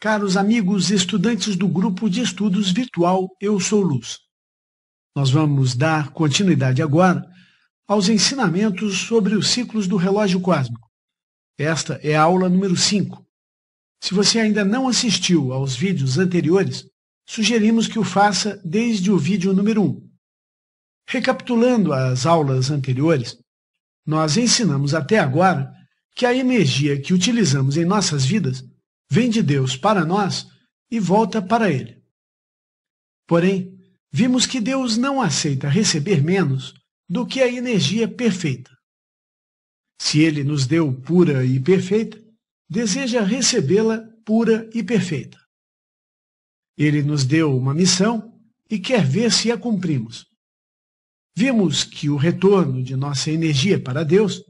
Caros amigos estudantes do grupo de estudos virtual Eu Sou Luz, nós vamos dar continuidade agora aos ensinamentos sobre os ciclos do relógio cósmico. Esta é a aula número 5. Se você ainda não assistiu aos vídeos anteriores, sugerimos que o faça desde o vídeo número 1. Recapitulando as aulas anteriores, nós ensinamos até agora que a energia que utilizamos em nossas vidas vem de Deus para nós e volta para Ele. Porém, vimos que Deus não aceita receber menos do que a energia perfeita. Se Ele nos deu pura e perfeita, deseja recebê-la pura e perfeita. Ele nos deu uma missão e quer ver se a cumprimos. Vimos que o retorno de nossa energia para Deus,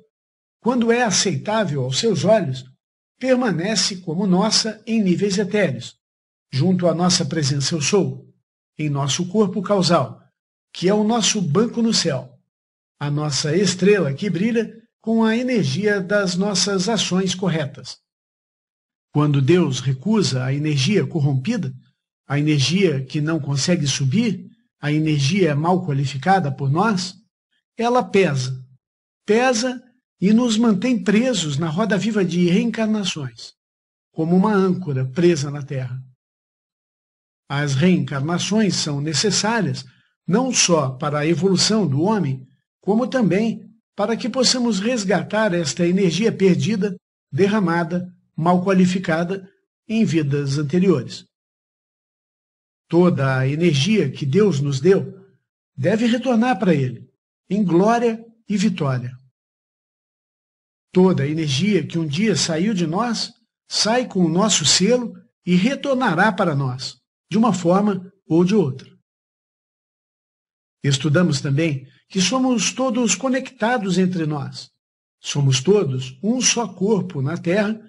quando é aceitável aos seus olhos, permanece como nossa em níveis etéreos, junto à nossa presença Eu Sou, em nosso corpo causal, que é o nosso banco no céu, a nossa estrela que brilha com a energia das nossas ações corretas. Quando Deus recusa a energia corrompida, a energia que não consegue subir, a energia mal qualificada por nós, ela pesa e nos mantém presos na roda viva de reencarnações, como uma âncora presa na Terra. As reencarnações são necessárias não só para a evolução do homem, como também para que possamos resgatar esta energia perdida, derramada, mal qualificada em vidas anteriores. Toda a energia que Deus nos deu deve retornar para Ele, em glória e vitória. Toda a energia que um dia saiu de nós, sai com o nosso selo e retornará para nós, de uma forma ou de outra. Estudamos também que somos todos conectados entre nós. Somos todos um só corpo na Terra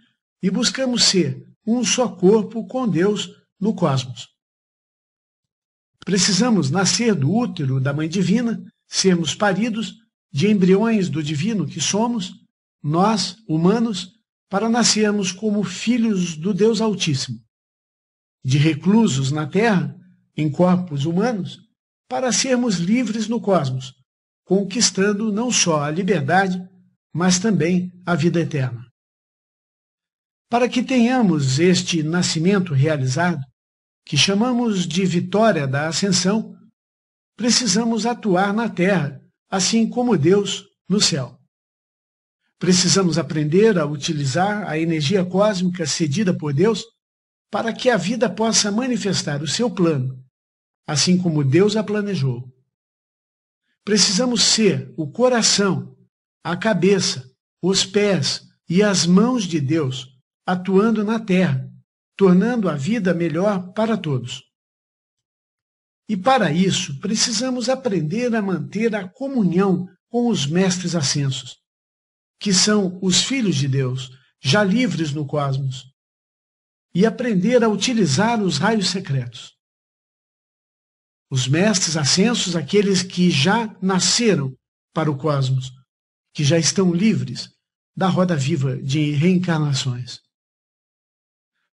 e buscamos ser um só corpo com Deus no cosmos. Precisamos nascer do útero da Mãe Divina, sermos paridos de embriões do divino que somos, nós, humanos, para nascermos como filhos do Deus Altíssimo. De reclusos na Terra, em corpos humanos, para sermos livres no cosmos, conquistando não só a liberdade, mas também a vida eterna. Para que tenhamos este nascimento realizado, que chamamos de vitória da ascensão, precisamos atuar na Terra, assim como Deus no céu. Precisamos aprender a utilizar a energia cósmica cedida por Deus para que a vida possa manifestar o seu plano, assim como Deus a planejou. Precisamos ser o coração, a cabeça, os pés e as mãos de Deus atuando na Terra, tornando a vida melhor para todos. E para isso, precisamos aprender a manter a comunhão com os mestres ascensos, que são os filhos de Deus, já livres no cosmos, e aprender a utilizar os raios secretos. Os mestres ascensos, aqueles que já nasceram para o cosmos, que já estão livres da roda viva de reencarnações.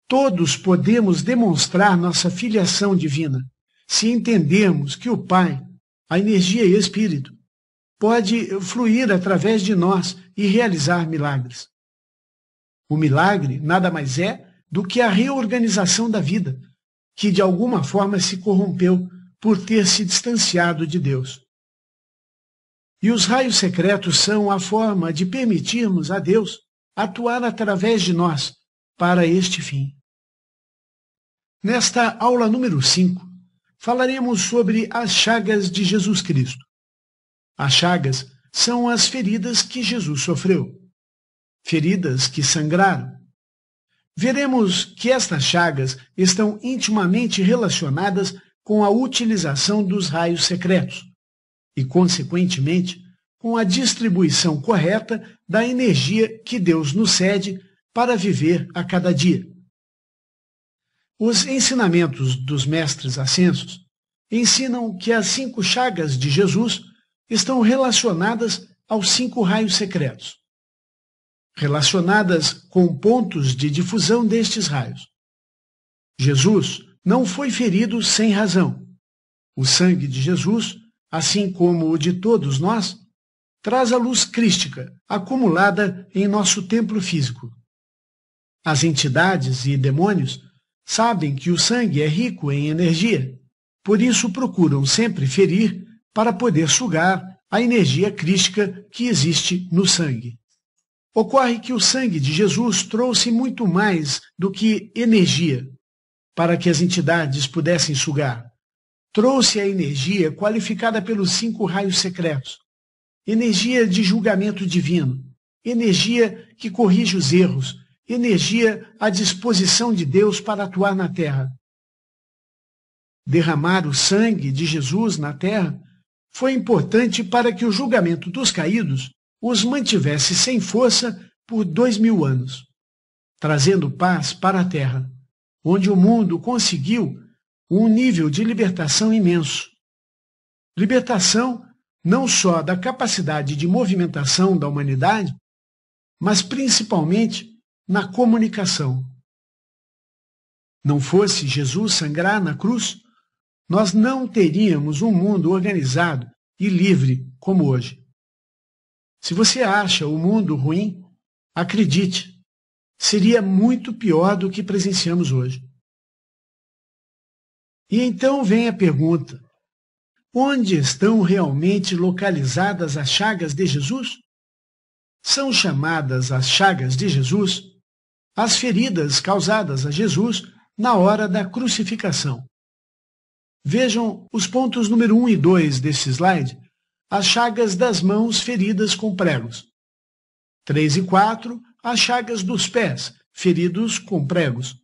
Todos podemos demonstrar nossa filiação divina, se entendermos que o Pai, a energia e espírito, pode fluir através de nós e realizar milagres. O milagre nada mais é do que a reorganização da vida, que de alguma forma se corrompeu por ter se distanciado de Deus. E os raios secretos são a forma de permitirmos a Deus atuar através de nós para este fim. Nesta aula número 5, falaremos sobre as chagas de Jesus Cristo. As chagas são as feridas que Jesus sofreu, feridas que sangraram. Veremos que estas chagas estão intimamente relacionadas com a utilização dos raios secretos e, consequentemente, com a distribuição correta da energia que Deus nos cede para viver a cada dia. Os ensinamentos dos mestres ascensos ensinam que as 5 chagas de Jesus estão relacionadas aos 5 raios secretos, relacionadas com pontos de difusão destes raios. Jesus não foi ferido sem razão. O sangue de Jesus, assim como o de todos nós, traz a luz crística acumulada em nosso templo físico. As entidades e demônios sabem que o sangue é rico em energia, por isso procuram sempre ferir para poder sugar a energia crística que existe no sangue. Ocorre que o sangue de Jesus trouxe muito mais do que energia para que as entidades pudessem sugar. Trouxe a energia qualificada pelos 5 raios secretos, energia de julgamento divino, energia que corrige os erros, energia à disposição de Deus para atuar na terra. Derramar o sangue de Jesus na terra foi importante para que o julgamento dos caídos os mantivesse sem força por 2000 anos, trazendo paz para a terra, onde o mundo conseguiu um nível de libertação imenso. Libertação não só da capacidade de movimentação da humanidade, mas principalmente na comunicação. Não fosse Jesus sangrar na cruz, nós não teríamos um mundo organizado e livre como hoje. Se você acha o mundo ruim, acredite, seria muito pior do que presenciamos hoje. E então vem a pergunta: onde estão realmente localizadas as chagas de Jesus? São chamadas as chagas de Jesus as feridas causadas a Jesus na hora da crucificação. Vejam os pontos número 1 e 2 desse slide, as chagas das mãos feridas com pregos. 3 e 4, as chagas dos pés feridos com pregos.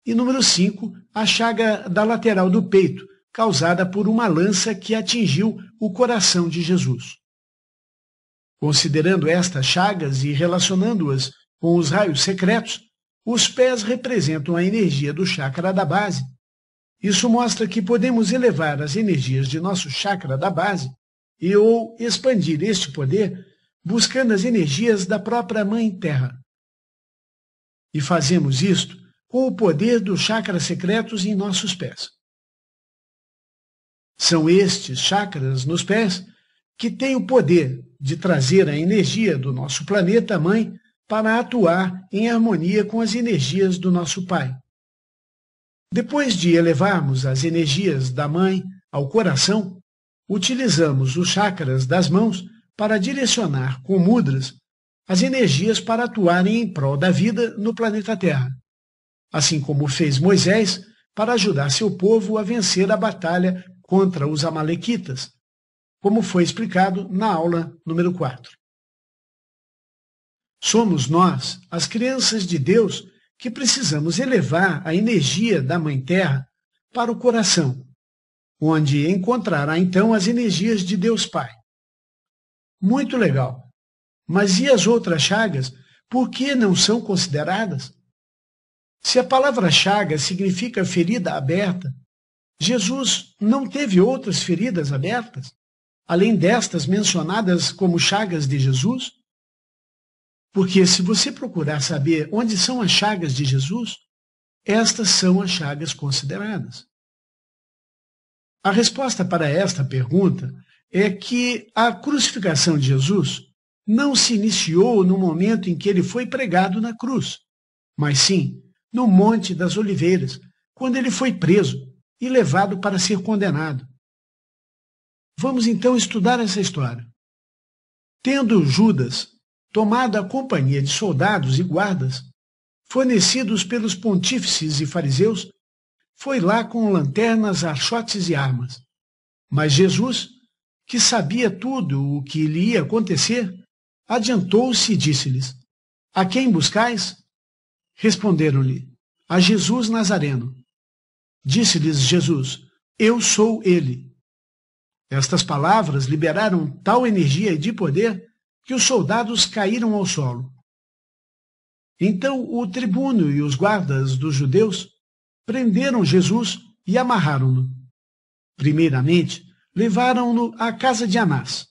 E número 5, a chaga da lateral do peito, causada por uma lança que atingiu o coração de Jesus. Considerando estas chagas e relacionando-as com os raios secretos, os pés representam a energia do chakra da base. Isso mostra que podemos elevar as energias de nosso chakra da base e ou expandir este poder buscando as energias da própria Mãe Terra. E fazemos isto com o poder dos chakras secretos em nossos pés. São estes chakras nos pés que têm o poder de trazer a energia do nosso planeta Mãe para atuar em harmonia com as energias do nosso Pai. Depois de elevarmos as energias da Mãe ao coração, utilizamos os chakras das mãos para direcionar com mudras as energias para atuarem em prol da vida no planeta Terra, assim como fez Moisés para ajudar seu povo a vencer a batalha contra os amalequitas, como foi explicado na aula número 4. Somos nós, as crianças de Deus, que precisamos elevar a energia da Mãe Terra para o coração, onde encontrará então as energias de Deus Pai. Muito legal. Mas e as outras chagas, por que não são consideradas? Se a palavra chaga significa ferida aberta, Jesus não teve outras feridas abertas, além destas mencionadas como chagas de Jesus? Porque se você procurar saber onde são as chagas de Jesus, estas são as chagas consideradas. A resposta para esta pergunta é que a crucificação de Jesus não se iniciou no momento em que ele foi pregado na cruz, mas sim no Monte das Oliveiras, quando ele foi preso e levado para ser condenado. Vamos então estudar essa história. Tendo Judas tomado a companhia de soldados e guardas, fornecidos pelos pontífices e fariseus, foi lá com lanternas, archotes e armas. Mas Jesus, que sabia tudo o que lhe ia acontecer, adiantou-se e disse-lhes: A quem buscais? Responderam-lhe: A Jesus Nazareno. Disse-lhes Jesus: Eu sou ele. Estas palavras liberaram tal energia e de poder que os soldados caíram ao solo. Então o tribuno e os guardas dos judeus prenderam Jesus e amarraram-no. Primeiramente, levaram-no à casa de Anás.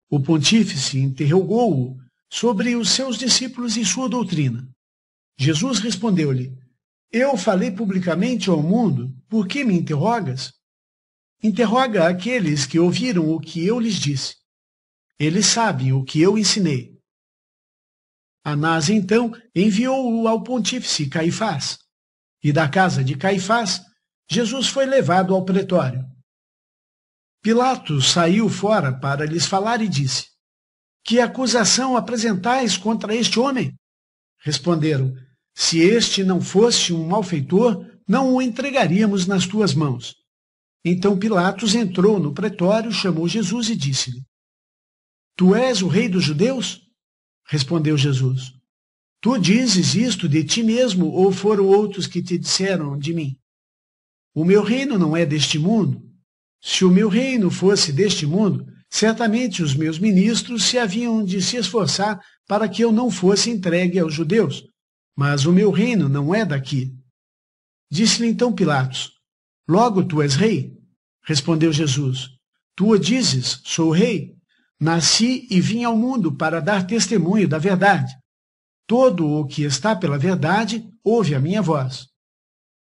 O pontífice interrogou-o sobre os seus discípulos e sua doutrina. Jesus respondeu-lhe: Eu falei publicamente ao mundo, por que me interrogas? Interroga aqueles que ouviram o que eu lhes disse. Eles sabem o que eu ensinei. Anás, então, enviou-o ao pontífice Caifás. E da casa de Caifás, Jesus foi levado ao pretório. Pilatos saiu fora para lhes falar e disse: Que acusação apresentais contra este homem? Responderam: Se este não fosse um malfeitor, não o entregaríamos nas tuas mãos. Então Pilatos entrou no pretório, chamou Jesus e disse-lhe: Tu és o rei dos judeus? Respondeu Jesus: Tu dizes isto de ti mesmo, ou foram outros que te disseram de mim? O meu reino não é deste mundo. Se o meu reino fosse deste mundo, certamente os meus ministros se haviam de se esforçar para que eu não fosse entregue aos judeus. Mas o meu reino não é daqui. Disse-lhe então Pilatos: Logo tu és rei? Respondeu Jesus: Tu o dizes, sou rei. Nasci e vim ao mundo para dar testemunho da verdade. Todo o que está pela verdade ouve a minha voz.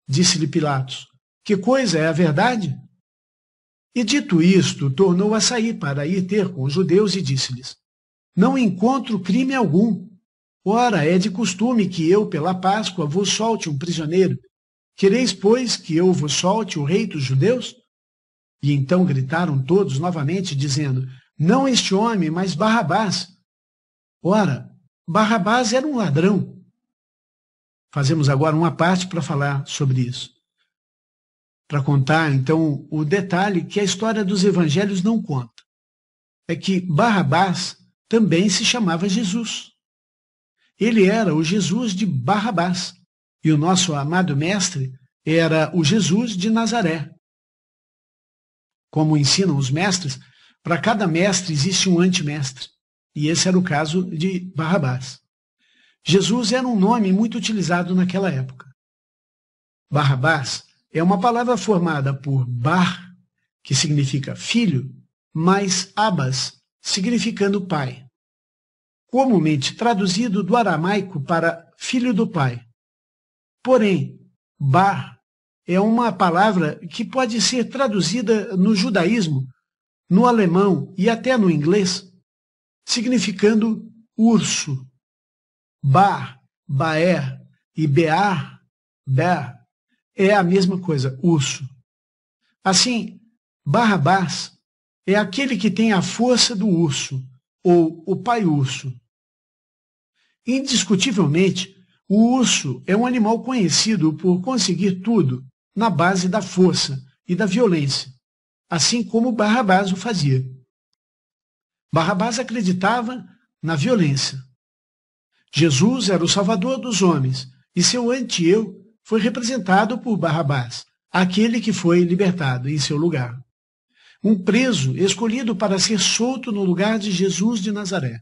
Disse-lhe Pilatos: Que coisa é a verdade? E dito isto, tornou a sair para ir ter com os judeus e disse-lhes: Não encontro crime algum. Ora, é de costume que eu, pela Páscoa, vos solte um prisioneiro. Quereis, pois, que eu vos solte o rei dos judeus? E então gritaram todos novamente, dizendo: Não este homem, mas Barrabás. Ora, Barrabás era um ladrão. Fazemos agora uma parte para falar sobre isso. Para contar, então, o detalhe que a história dos evangelhos não conta. É que Barrabás também se chamava Jesus. Ele era o Jesus de Barrabás. E o nosso amado mestre era o Jesus de Nazaré. Como ensinam os mestres, para cada mestre existe um antimestre. E esse era o caso de Barrabás. Jesus era um nome muito utilizado naquela época. Barrabás é uma palavra formada por bar, que significa filho, mais abas, significando pai. Comumente traduzido do aramaico para filho do pai. Porém, bar é uma palavra que pode ser traduzida no judaísmo, no alemão e até no inglês, significando urso. Bar, baer e bear, ber, é a mesma coisa, urso. Assim, Barrabás é aquele que tem a força do urso, ou o pai urso. Indiscutivelmente, o urso é um animal conhecido por conseguir tudo na base da força e da violência, assim como Barrabás o fazia. Barrabás acreditava na violência. Jesus era o salvador dos homens, e seu anti-eu foi representado por Barrabás, aquele que foi libertado em seu lugar. Um preso escolhido para ser solto no lugar de Jesus de Nazaré.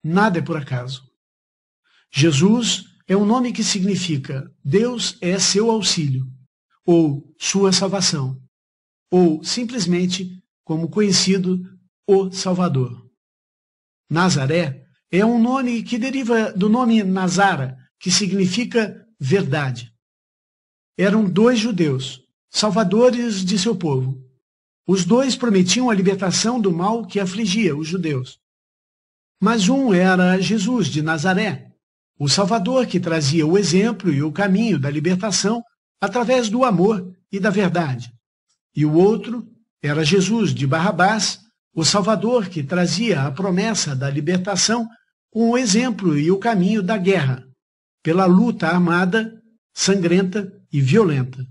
Nada é por acaso. Jesus é um nome que significa Deus é seu auxílio, ou sua salvação, ou simplesmente, como conhecido, o Salvador. Nazaré é um nome que deriva do nome Nazara, que significa verdade. Eram dois judeus, salvadores de seu povo. Os dois prometiam a libertação do mal que afligia os judeus. Mas um era Jesus de Nazaré, o Salvador que trazia o exemplo e o caminho da libertação através do amor e da verdade. E o outro era Jesus de Barrabás, o Salvador que trazia a promessa da libertação com o exemplo e o caminho da guerra, pela luta armada, sangrenta e violenta.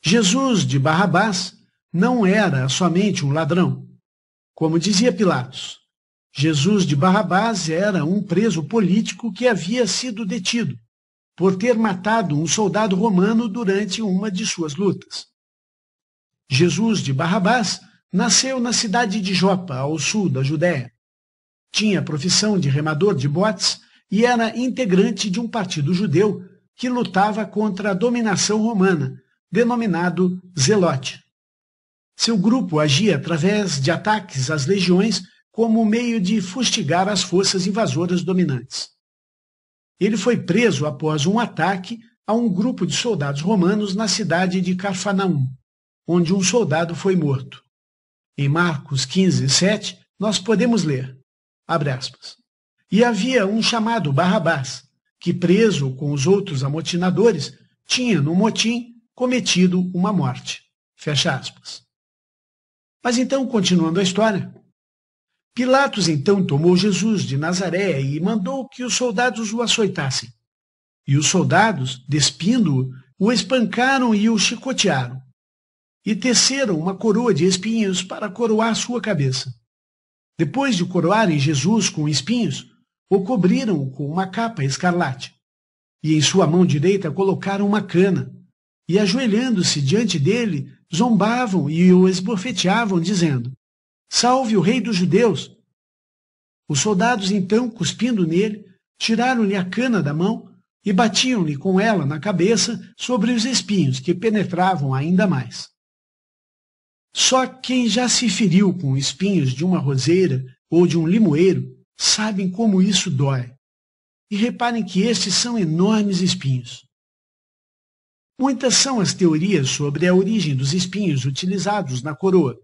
Jesus de Barrabás não era somente um ladrão. Como dizia Pilatos, Jesus de Barrabás era um preso político que havia sido detido por ter matado um soldado romano durante uma de suas lutas. Jesus de Barrabás nasceu na cidade de Jopa, ao sul da Judéia. Tinha a profissão de remador de botes e era integrante de um partido judeu que lutava contra a dominação romana, denominado Zelote. Seu grupo agia através de ataques às legiões como meio de fustigar as forças invasoras dominantes. Ele foi preso após um ataque a um grupo de soldados romanos na cidade de Cafarnaum, onde um soldado foi morto. Em Marcos 15, 7, nós podemos ler, abre aspas, e havia um chamado Barrabás, que preso com os outros amotinadores, tinha no motim cometido uma morte. Fecha aspas. Mas então, continuando a história, Pilatos então tomou Jesus de Nazaré e mandou que os soldados o açoitassem. E os soldados, despindo-o, o espancaram e o chicotearam. E teceram uma coroa de espinhos para coroar sua cabeça. Depois de coroarem Jesus com espinhos, o cobriram com uma capa escarlate. E em sua mão direita colocaram uma cana. E ajoelhando-se diante dele, zombavam e o esbofeteavam, dizendo, Salve o rei dos judeus! Os soldados então, cuspindo nele, tiraram-lhe a cana da mão e batiam-lhe com ela na cabeça sobre os espinhos, que penetravam ainda mais. Só quem já se feriu com espinhos de uma roseira ou de um limoeiro sabem como isso dói. E reparem que estes são enormes espinhos. Muitas são as teorias sobre a origem dos espinhos utilizados na coroa,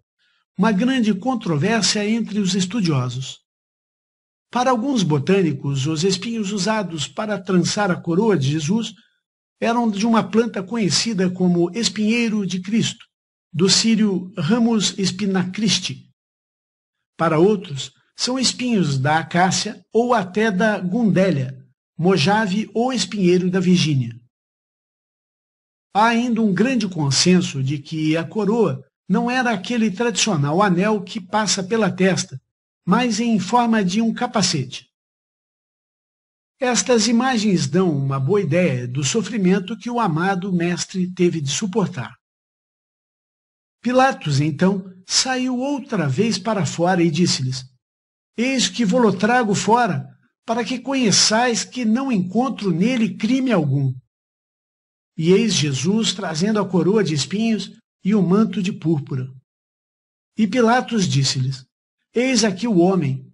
uma grande controvérsia entre os estudiosos. Para alguns botânicos, os espinhos usados para trançar a coroa de Jesus eram de uma planta conhecida como espinheiro de Cristo, do sírio Ramus spinacristi. Para outros, são espinhos da acácia ou até da gundélia, mojave ou espinheiro da Virgínia. Há ainda um grande consenso de que a coroa não era aquele tradicional anel que passa pela testa, mas em forma de um capacete. Estas imagens dão uma boa ideia do sofrimento que o amado mestre teve de suportar. Pilatos, então, saiu outra vez para fora e disse-lhes, Eis que vou-lo trago fora, para que conheçais que não encontro nele crime algum. E eis Jesus trazendo a coroa de espinhos e o manto de púrpura. E Pilatos disse-lhes, Eis aqui o homem.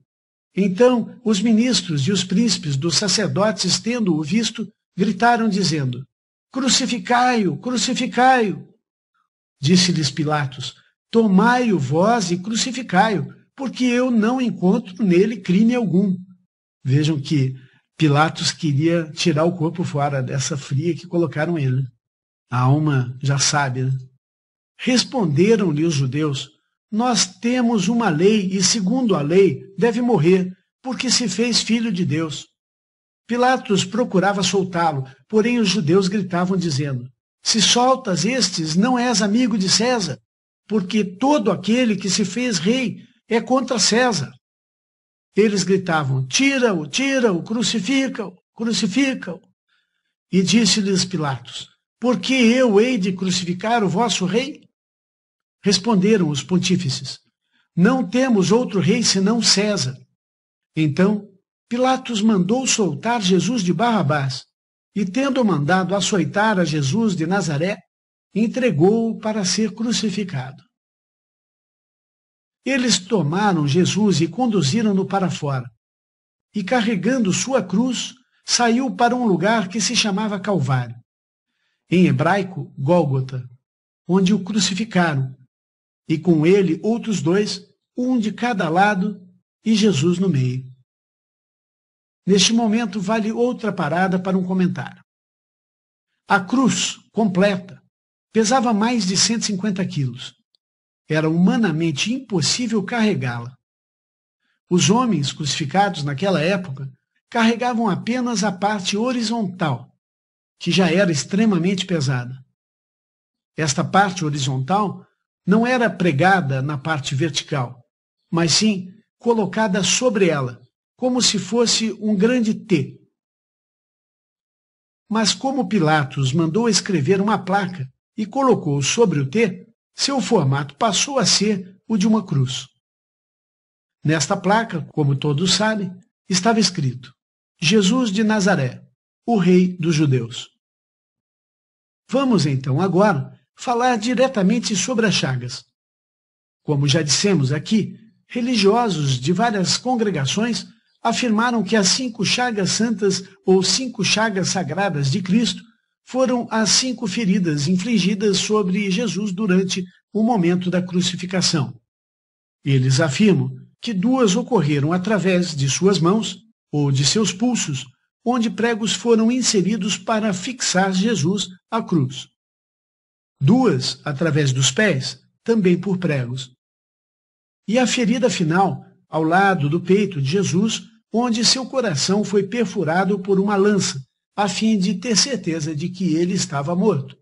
Então os ministros e os príncipes dos sacerdotes, tendo-o visto, gritaram, dizendo, Crucificai-o, crucificai-o. Disse-lhes Pilatos, Tomai-o vós e crucificai-o, porque eu não encontro nele crime algum. Vejam que Pilatos queria tirar o corpo fora dessa fria que colocaram ele. A alma já sabe, né? Responderam-lhe os judeus, Nós temos uma lei e, segundo a lei, deve morrer, porque se fez filho de Deus. Pilatos procurava soltá-lo, porém os judeus gritavam, dizendo, Se soltas estes, não és amigo de César, porque todo aquele que se fez rei é contra César. Eles gritavam, Tira-o, tira-o, crucifica-o, crucifica-o. E disse-lhes Pilatos, Por que eu hei de crucificar o vosso rei? Responderam os pontífices, Não temos outro rei senão César. Então Pilatos mandou soltar Jesus de Barrabás, e tendo mandado açoitar a Jesus de Nazaré, entregou-o para ser crucificado. Eles tomaram Jesus e conduziram-no para fora, e carregando sua cruz, saiu para um lugar que se chamava Calvário, em hebraico Gólgota, onde o crucificaram, e com ele outros dois, um de cada lado e Jesus no meio. Neste momento vale outra parada para um comentário. A cruz, completa, pesava mais de 150 quilos. Era humanamente impossível carregá-la. Os homens crucificados naquela época carregavam apenas a parte horizontal, que já era extremamente pesada. Esta parte horizontal não era pregada na parte vertical, mas sim colocada sobre ela, como se fosse um grande T. Mas como Pilatos mandou escrever uma placa e colocou sobre o T, seu formato passou a ser o de uma cruz. Nesta placa, como todos sabem, estava escrito Jesus de Nazaré, o Rei dos Judeus. Vamos então agora falar diretamente sobre as chagas. Como já dissemos aqui, religiosos de várias congregações afirmaram que as 5 chagas santas ou 5 chagas sagradas de Cristo foram as 5 feridas infligidas sobre Jesus durante o momento da crucificação. Eles afirmam que 2 ocorreram através de suas mãos ou de seus pulsos, onde pregos foram inseridos para fixar Jesus à cruz. 2 através dos pés, também por pregos. E a ferida final, ao lado do peito de Jesus, onde seu coração foi perfurado por uma lança, a fim de ter certeza de que ele estava morto.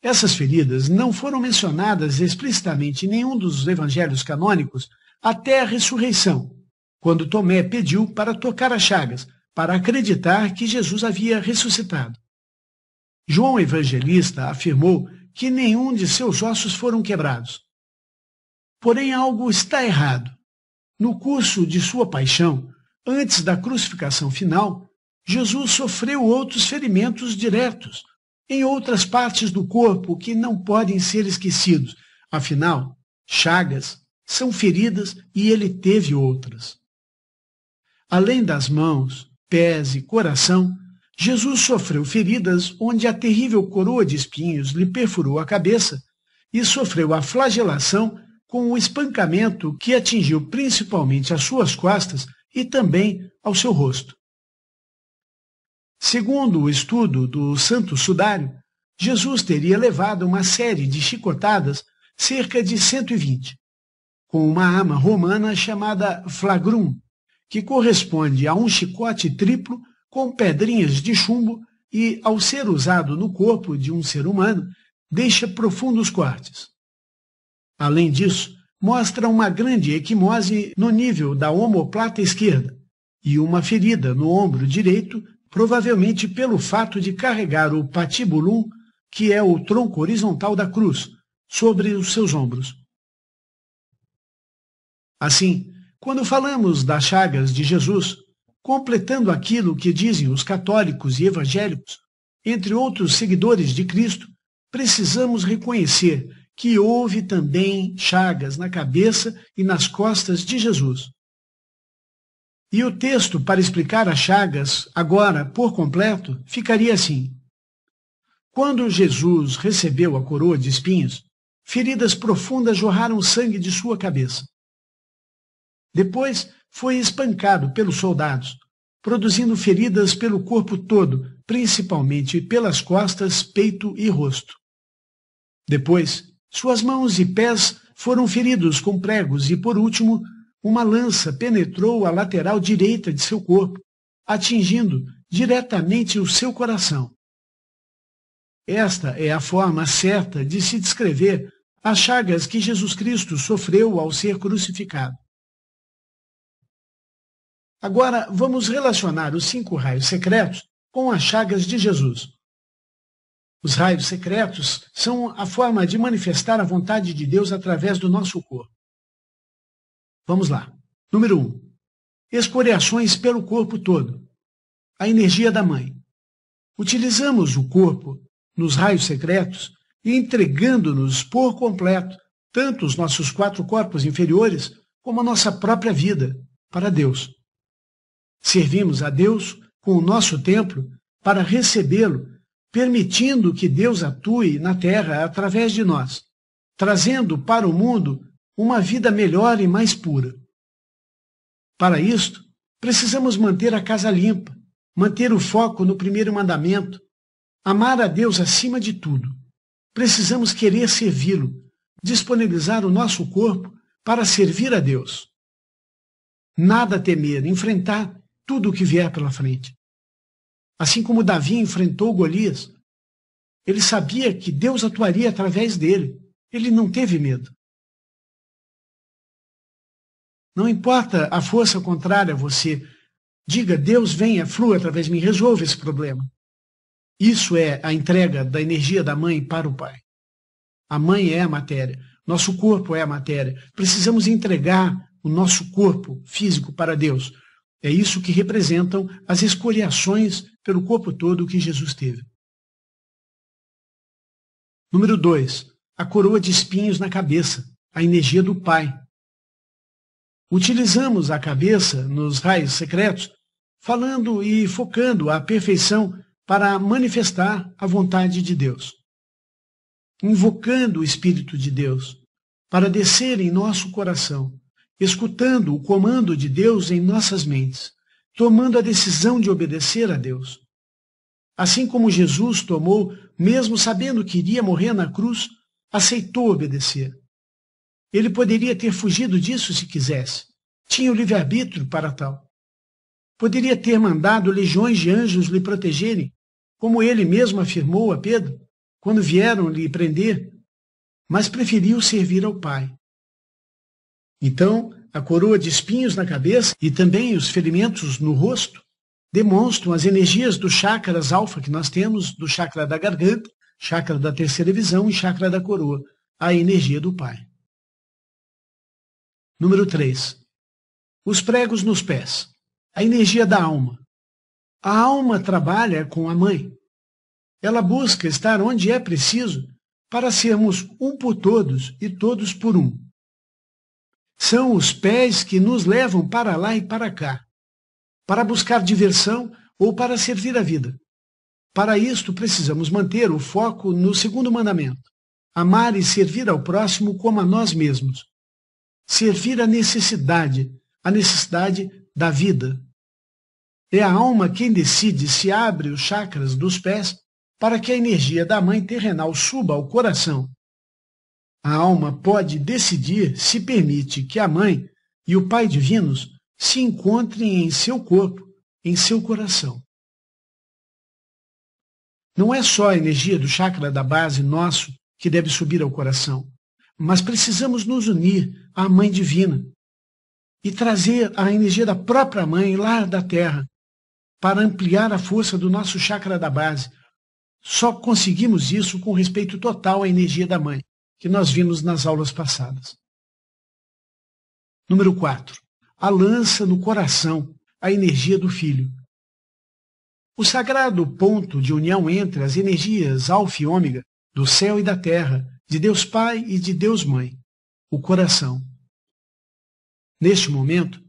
Essas feridas não foram mencionadas explicitamente em nenhum dos evangelhos canônicos até a ressurreição, quando Tomé pediu para tocar as chagas, para acreditar que Jesus havia ressuscitado. João Evangelista afirmou que nenhum de seus ossos foram quebrados. Porém, algo está errado. No curso de sua paixão, antes da crucificação final, Jesus sofreu outros ferimentos diretos, em outras partes do corpo que não podem ser esquecidos. Afinal, chagas são feridas e ele teve outras. Além das mãos, pés e coração, Jesus sofreu feridas onde a terrível coroa de espinhos lhe perfurou a cabeça e sofreu a flagelação com o espancamento que atingiu principalmente as suas costas e também ao seu rosto. Segundo o estudo do Santo Sudário, Jesus teria levado uma série de chicotadas, cerca de 120, com uma arma romana chamada flagrum, que corresponde a um chicote triplo com pedrinhas de chumbo e, ao ser usado no corpo de um ser humano, deixa profundos cortes. Além disso, mostra uma grande equimose no nível da omoplata esquerda e uma ferida no ombro direito, provavelmente pelo fato de carregar o patibulum, que é o tronco horizontal da cruz, sobre os seus ombros. Assim, quando falamos das chagas de Jesus, completando aquilo que dizem os católicos e evangélicos, entre outros seguidores de Cristo, precisamos reconhecer que houve também chagas na cabeça e nas costas de Jesus. E o texto para explicar as chagas, agora por completo, ficaria assim. Quando Jesus recebeu a coroa de espinhos, feridas profundas jorraram sangue de sua cabeça. Depois foi espancado pelos soldados, produzindo feridas pelo corpo todo, principalmente pelas costas, peito e rosto. Depois, suas mãos e pés foram feridos com pregos e, por último, uma lança penetrou a lateral direita de seu corpo, atingindo diretamente o seu coração. Esta é a forma certa de se descrever as chagas que Jesus Cristo sofreu ao ser crucificado. Agora, vamos relacionar os 5 raios secretos com as chagas de Jesus. Os raios secretos são a forma de manifestar a vontade de Deus através do nosso corpo. Vamos lá. Número 1. Escoriações pelo corpo todo. A energia da mãe. Utilizamos o corpo nos raios secretos e entregando-nos por completo tanto os nossos 4 corpos inferiores como a nossa própria vida para Deus. Servimos a Deus com o nosso templo para recebê-lo, permitindo que Deus atue na terra através de nós, trazendo para o mundo uma vida melhor e mais pura. Para isto, precisamos manter a casa limpa, manter o foco no primeiro mandamento, amar a Deus acima de tudo. Precisamos querer servi-lo, disponibilizar o nosso corpo para servir a Deus. Nada temer, enfrentar tudo o que vier pela frente. Assim como Davi enfrentou Golias, ele sabia que Deus atuaria através dele. Ele não teve medo. Não importa a força contrária a você, diga, Deus venha, flua através de mim, resolva esse problema. Isso é a entrega da energia da mãe para o pai. A mãe é a matéria, nosso corpo é a matéria. Precisamos entregar o nosso corpo físico para Deus. É isso que representam as escoriações pelo corpo todo que Jesus teve. Número 2. A coroa de espinhos na cabeça, a energia do Pai. Utilizamos a cabeça nos raios secretos, falando e focando a perfeição para manifestar a vontade de Deus. Invocando o Espírito de Deus para descer em nosso coração, escutando o comando de Deus em nossas mentes, tomando a decisão de obedecer a Deus. Assim como Jesus tomou, mesmo sabendo que iria morrer na cruz, aceitou obedecer. Ele poderia ter fugido disso se quisesse. Tinha o livre-arbítrio para tal. Poderia ter mandado legiões de anjos lhe protegerem, como ele mesmo afirmou a Pedro, quando vieram lhe prender, mas preferiu servir ao Pai. Então, a coroa de espinhos na cabeça e também os ferimentos no rosto demonstram as energias dos chakras alfa que nós temos, do chakra da garganta, chakra da terceira visão e chakra da coroa, a energia do Pai. Número 3. Os pregos nos pés, a energia da alma. A alma trabalha com a mãe. Ela busca estar onde é preciso para sermos um por todos e todos por um. São os pés que nos levam para lá e para cá, para buscar diversão ou para servir a vida. Para isto, precisamos manter o foco no segundo mandamento: amar e servir ao próximo como a nós mesmos. Servir a necessidade da vida. É a alma quem decide se abre os chakras dos pés para que a energia da mãe terrenal suba ao coração. A alma pode decidir se permite que a mãe e o pai divinos se encontrem em seu corpo, em seu coração. Não é só a energia do chakra da base nosso que deve subir ao coração, mas precisamos nos unir à Mãe Divina e trazer a energia da própria Mãe lá da Terra para ampliar a força do nosso chakra da base. Só conseguimos isso com respeito total à energia da Mãe, que nós vimos nas aulas passadas. Número 4. A lança no coração, a energia do Filho. O sagrado ponto de união entre as energias alfa e ômega, do céu e da terra, de Deus Pai e de Deus Mãe, o coração. Neste momento,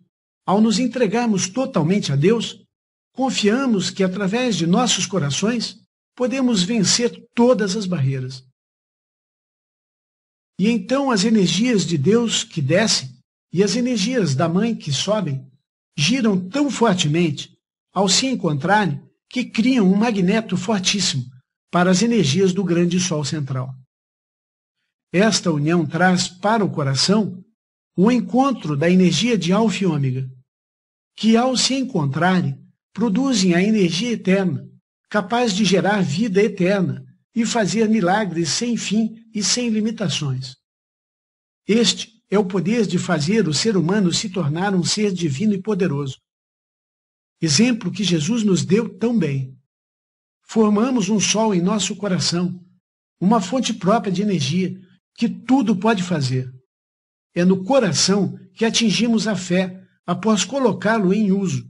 ao nos entregarmos totalmente a Deus, confiamos que através de nossos corações podemos vencer todas as barreiras. E então as energias de Deus que descem e as energias da Mãe que sobem giram tão fortemente ao se encontrarem que criam um magneto fortíssimo para as energias do grande Sol central. Esta união traz para o coração o encontro da energia de alfa e ômega, que ao se encontrarem produzem a energia eterna, capaz de gerar vida eterna e fazer milagres sem fim e sem limitações. Este é o poder de fazer o ser humano se tornar um ser divino e poderoso. Exemplo que Jesus nos deu tão bem. Formamos um sol em nosso coração, uma fonte própria de energia que tudo pode fazer. É no coração que atingimos a fé após colocá-lo em uso.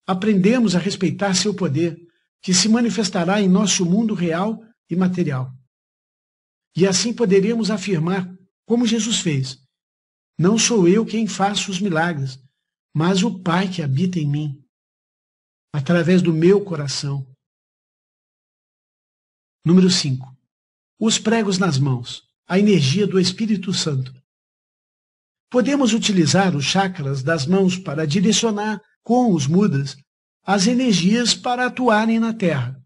Aprendemos a respeitar seu poder, que se manifestará em nosso mundo real e material. E assim poderemos afirmar, como Jesus fez: não sou eu quem faço os milagres, mas o Pai que habita em mim, através do meu coração. Número 5. Os pregos nas mãos, a energia do Espírito Santo. Podemos utilizar os chakras das mãos para direcionar com os mudras as energias para atuarem na terra,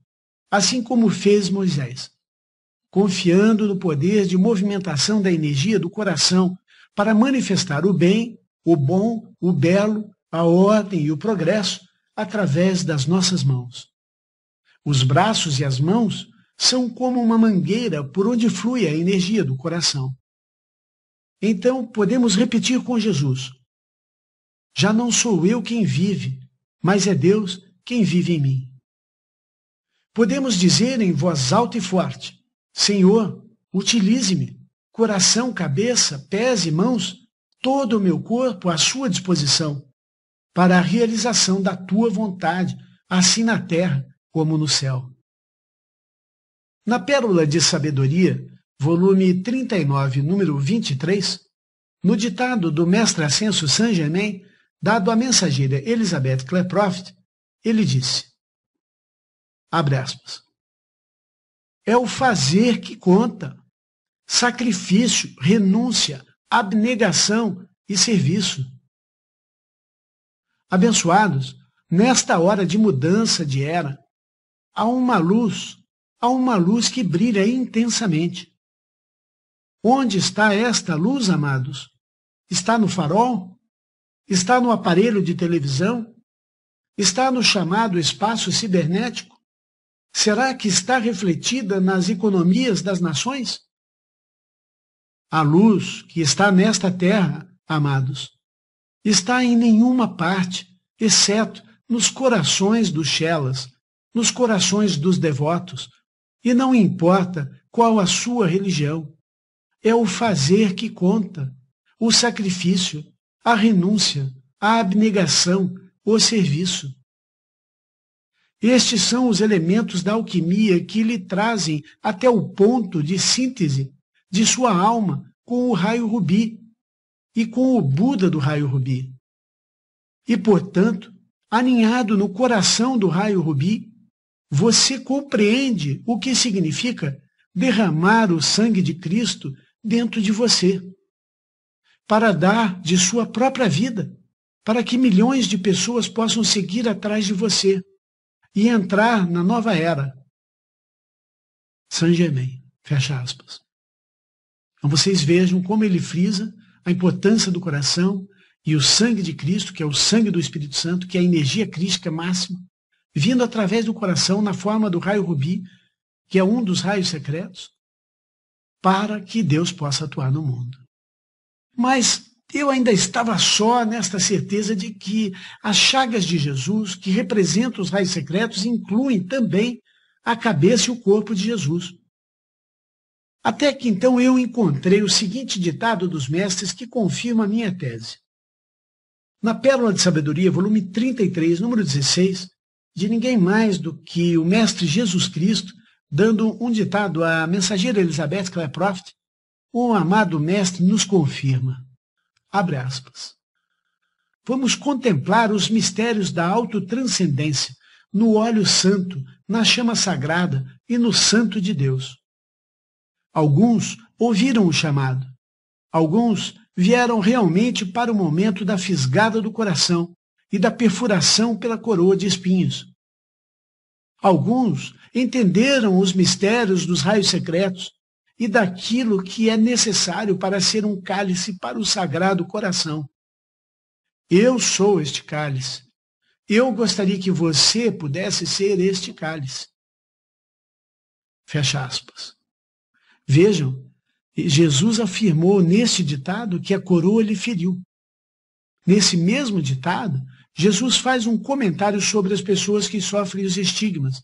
assim como fez Moisés, confiando no poder de movimentação da energia do coração para manifestar o bem, o bom, o belo, a ordem e o progresso através das nossas mãos. Os braços e as mãos são como uma mangueira por onde flui a energia do coração. Então podemos repetir com Jesus: já não sou eu quem vive, mas é Deus quem vive em mim. Podemos dizer em voz alta e forte: Senhor, utilize-me, coração, cabeça, pés e mãos, todo o meu corpo à sua disposição, para a realização da tua vontade, assim na terra como no céu. Na Pérola de Sabedoria, volume 39, número 23, No ditado do mestre ascenso Saint-Germain, dado à mensageira Elizabeth Klaproth, ele disse, abre aspas, é o fazer que conta, sacrifício, renúncia, abnegação e serviço. Abençoados, nesta hora de mudança de era, há uma luz que brilha intensamente. Onde está esta luz, amados? Está no farol? Está no aparelho de televisão? Está no chamado espaço cibernético? Será que está refletida nas economias das nações? A luz que está nesta terra, amados, está em nenhuma parte, exceto nos corações dos chelas, nos corações dos devotos, e não importa qual a sua religião. É o fazer que conta, o sacrifício, a renúncia, a abnegação, o serviço. Estes são os elementos da alquimia que lhe trazem até o ponto de síntese de sua alma com o raio rubi e com o Buda do raio rubi. E, portanto, aninhado no coração do raio rubi, você compreende o que significa derramar o sangue de Cristo dentro de você, para dar de sua própria vida, para que milhões de pessoas possam seguir atrás de você e entrar na nova era. Saint-Germain, fecha aspas. Então vocês vejam como ele frisa a importância do coração e o sangue de Cristo, que é o sangue do Espírito Santo, que é a energia crística máxima, vindo através do coração na forma do raio rubi, que é um dos raios secretos, para que Deus possa atuar no mundo. Mas eu ainda estava só nesta certeza de que as chagas de Jesus, que representam os raios secretos, incluem também a cabeça e o corpo de Jesus. Até que então eu encontrei o seguinte ditado dos mestres que confirma a minha tese. Na Pérola de Sabedoria, volume 33, número 16, de ninguém mais do que o mestre Jesus Cristo, dando um ditado à mensageira Elizabeth Klaproth, o amado mestre nos confirma. Abre aspas. Vamos contemplar os mistérios da autotranscendência no óleo santo, na chama sagrada e no santo de Deus. Alguns ouviram o chamado. Alguns vieram realmente para o momento da fisgada do coração e da perfuração pela coroa de espinhos. Alguns entenderam os mistérios dos raios secretos e daquilo que é necessário para ser um cálice para o sagrado coração. Eu sou este cálice. Eu gostaria que você pudesse ser este cálice. Fecha aspas. Vejam, Jesus afirmou neste ditado que a coroa lhe feriu. Nesse mesmo ditado, Jesus faz um comentário sobre as pessoas que sofrem os estigmas.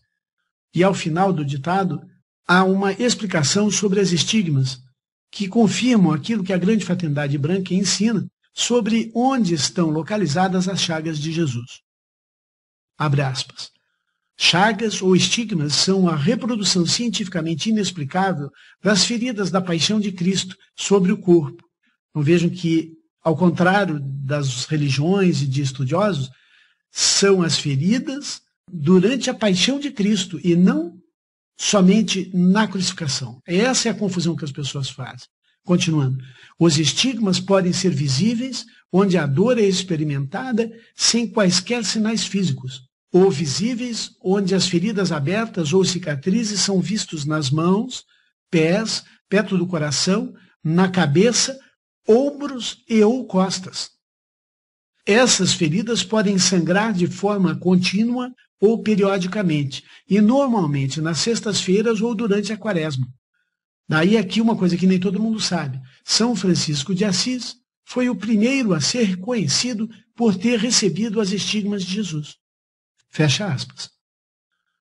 E ao final do ditado, há uma explicação sobre as estigmas, que confirmam aquilo que a grande fraternidade branca ensina sobre onde estão localizadas as chagas de Jesus. Abre aspas. Chagas ou estigmas são a reprodução cientificamente inexplicável das feridas da paixão de Cristo sobre o corpo. Então vejam que, ao contrário das religiões e de estudiosos, são as feridas durante a paixão de Cristo e não somente na crucificação. Essa é a confusão que as pessoas fazem. Continuando, os estigmas podem ser visíveis onde a dor é experimentada sem quaisquer sinais físicos, ou visíveis onde as feridas abertas ou cicatrizes são vistos nas mãos, pés, perto do coração, na cabeça, ombros e ou costas. Essas feridas podem sangrar de forma contínua ou periodicamente, e normalmente nas sextas-feiras ou durante a quaresma. Daí aqui uma coisa que nem todo mundo sabe. São Francisco de Assis foi o primeiro a ser reconhecido por ter recebido as estigmas de Jesus. Fecha aspas.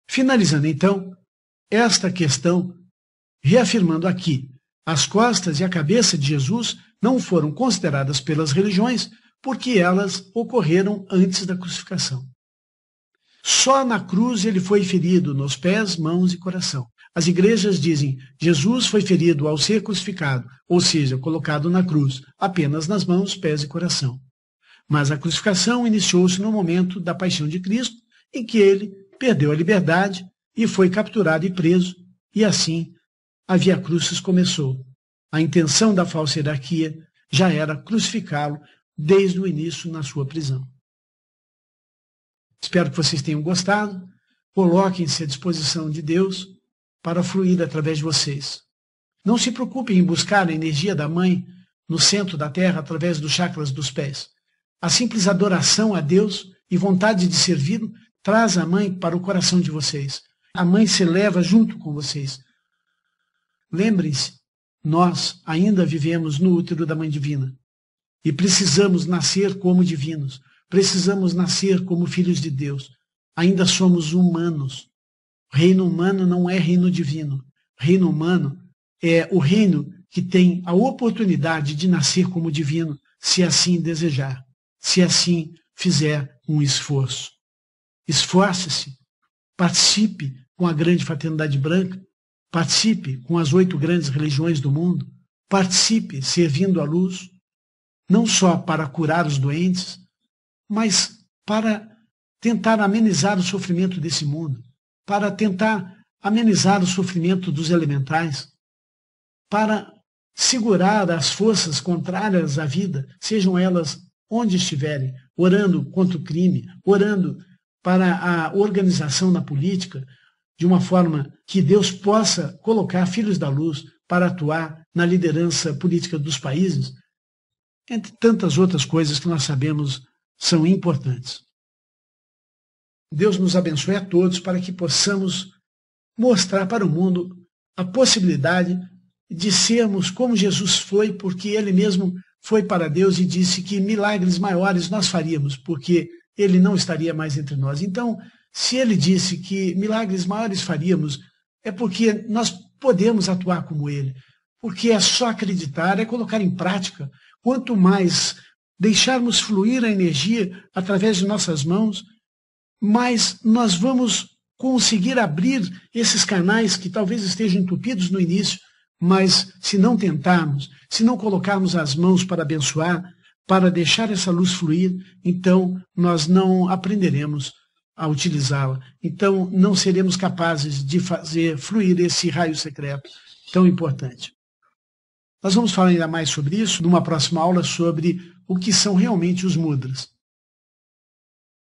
Finalizando então esta questão, reafirmando aqui, as costas e a cabeça de Jesus não foram consideradas pelas religiões porque elas ocorreram antes da crucificação. Só na cruz ele foi ferido, nos pés, mãos e coração. As igrejas dizem, Jesus foi ferido ao ser crucificado, ou seja, colocado na cruz, apenas nas mãos, pés e coração. Mas a crucificação iniciou-se no momento da paixão de Cristo, em que ele perdeu a liberdade e foi capturado e preso, e assim a Via Crucis começou. A intenção da falsa hierarquia já era crucificá-lo desde o início na sua prisão. Espero que vocês tenham gostado. Coloquem-se à disposição de Deus para fluir através de vocês. Não se preocupem em buscar a energia da Mãe no centro da Terra através dos chakras dos pés. A simples adoração a Deus e vontade de servi-lo traz a Mãe para o coração de vocês. A Mãe se eleva junto com vocês. Lembrem-se, nós ainda vivemos no útero da Mãe Divina e precisamos nascer como divinos, precisamos nascer como filhos de Deus. Ainda somos humanos. Reino humano não é reino divino. Reino humano é o reino que tem a oportunidade de nascer como divino, se assim desejar, se assim fizer um esforço. Esforce-se, participe com a grande fraternidade branca, participe com as 8 grandes religiões do mundo, participe servindo a luz, não só para curar os doentes, mas para tentar amenizar o sofrimento desse mundo, para tentar amenizar o sofrimento dos elementais, para segurar as forças contrárias à vida, sejam elas onde estiverem, orando contra o crime, orando para a organização na política, de uma forma que Deus possa colocar filhos da luz para atuar na liderança política dos países, entre tantas outras coisas que nós sabemos são importantes. Deus nos abençoe a todos para que possamos mostrar para o mundo a possibilidade de sermos como Jesus foi, porque ele mesmo foi para Deus e disse que milagres maiores nós faríamos, porque ele não estaria mais entre nós. Então, se ele disse que milagres maiores faríamos, é porque nós podemos atuar como ele, porque é só acreditar, é colocar em prática. Quanto mais deixarmos fluir a energia através de nossas mãos, mais nós vamos conseguir abrir esses canais que talvez estejam entupidos no início, mas se não tentarmos, se não colocarmos as mãos para abençoar, para deixar essa luz fluir, então nós não aprenderemos a utilizá-la. Então não seremos capazes de fazer fluir esse raio secreto tão importante. Nós vamos falar ainda mais sobre isso numa próxima aula, sobre o que são realmente os mudras.